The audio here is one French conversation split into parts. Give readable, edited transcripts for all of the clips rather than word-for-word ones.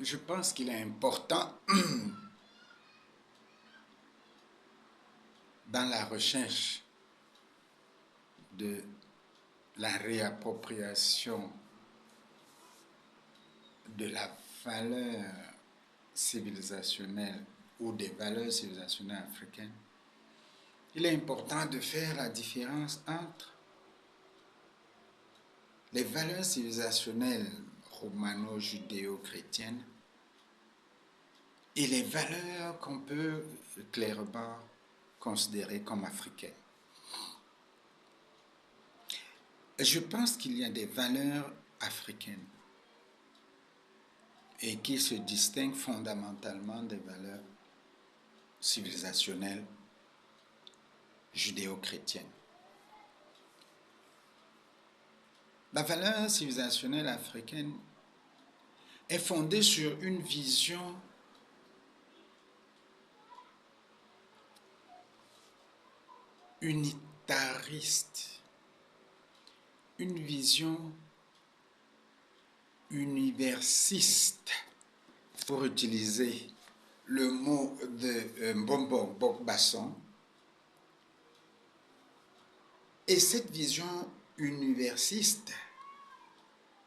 Je pense qu'il est important dans la recherche de la réappropriation de la valeur civilisationnelle ou des valeurs civilisationnelles africaines, il est important de faire la différence entre les valeurs civilisationnelles romano-judéo-chrétiennes et les valeurs qu'on peut clairement considérer comme africaines. Je pense qu'il y a des valeurs africaines et qui se distinguent fondamentalement des valeurs civilisationnelles judéo-chrétiennes. La valeur civilisationnelle africaine est fondée sur une vision unitariste, une vision universiste, pour utiliser le mot de Mbombo Bokbasson. Et cette vision universiste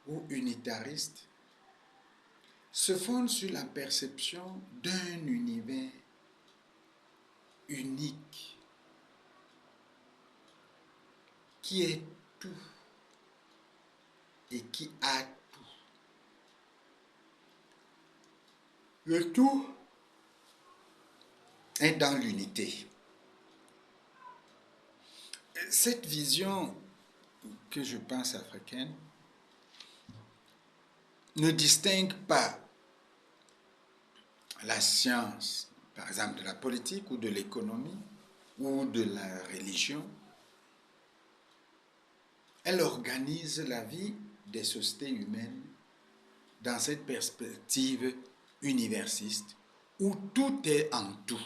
ou unitariste se fonde sur la perception d'un univers unique qui est tout et qui a tout. Le tout est dans l'unité. Cette vision que je pense africaine ne distingue pas la science, par exemple de la politique ou de l'économie ou de la religion. Elle organise la vie des sociétés humaines dans cette perspective universiste où tout est en tout.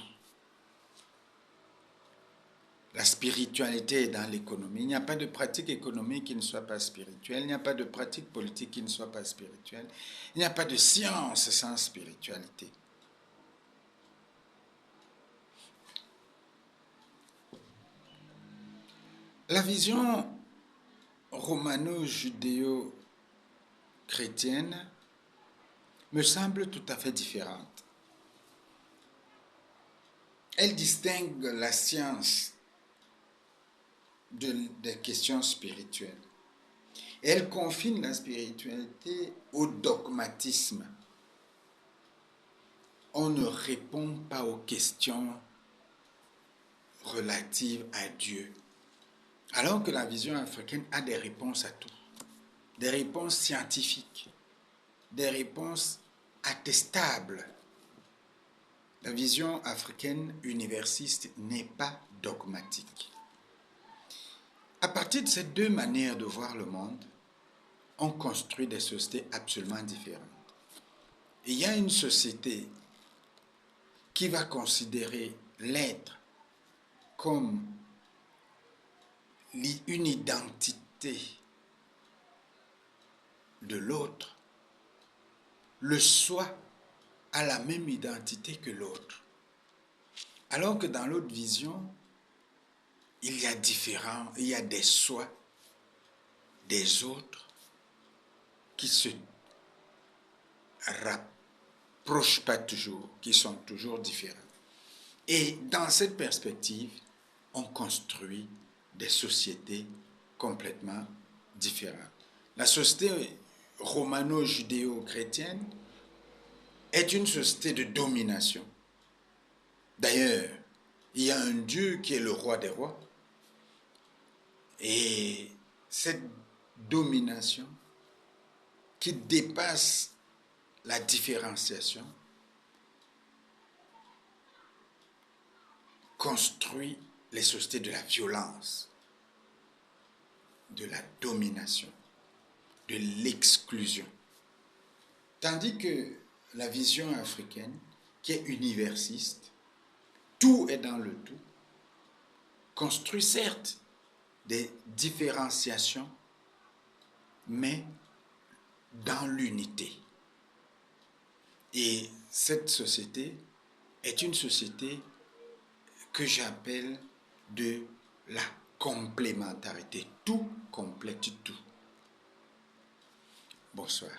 La spiritualité est dans l'économie. Il n'y a pas de pratique économique qui ne soit pas spirituelle. Il n'y a pas de pratique politique qui ne soit pas spirituelle. Il n'y a pas de science sans spiritualité. La vision romano-judéo-chrétienne me semble tout à fait différente. Elle distingue la science des questions spirituelles. Et elle confine la spiritualité au dogmatisme. On ne répond pas aux questions relatives à Dieu. Alors que la vision africaine a des réponses à tout. Des réponses scientifiques, des réponses attestables. La vision africaine universiste n'est pas dogmatique. À partir de ces deux manières de voir le monde, on construit des sociétés absolument différentes. Et il y a une société qui va considérer l'être comme une identité de l'autre. Le soi a la même identité que l'autre. Alors que dans l'autre vision, il y a des soi, des autres qui se rapprochent pas toujours, qui sont toujours différents. Et dans cette perspective, on construit des sociétés complètement différentes. La société romano-judéo-chrétienne est une société de domination. D'ailleurs, il y a un Dieu qui est le roi des rois. Et cette domination qui dépasse la différenciation construit les sociétés de la violence, de la domination, de l'exclusion. Tandis que la vision africaine, qui est universiste, tout est dans le tout, construit certes des différenciations, mais dans l'unité. Et cette société est une société que j'appelle de la complémentarité. Tout complète tout. Bonsoir.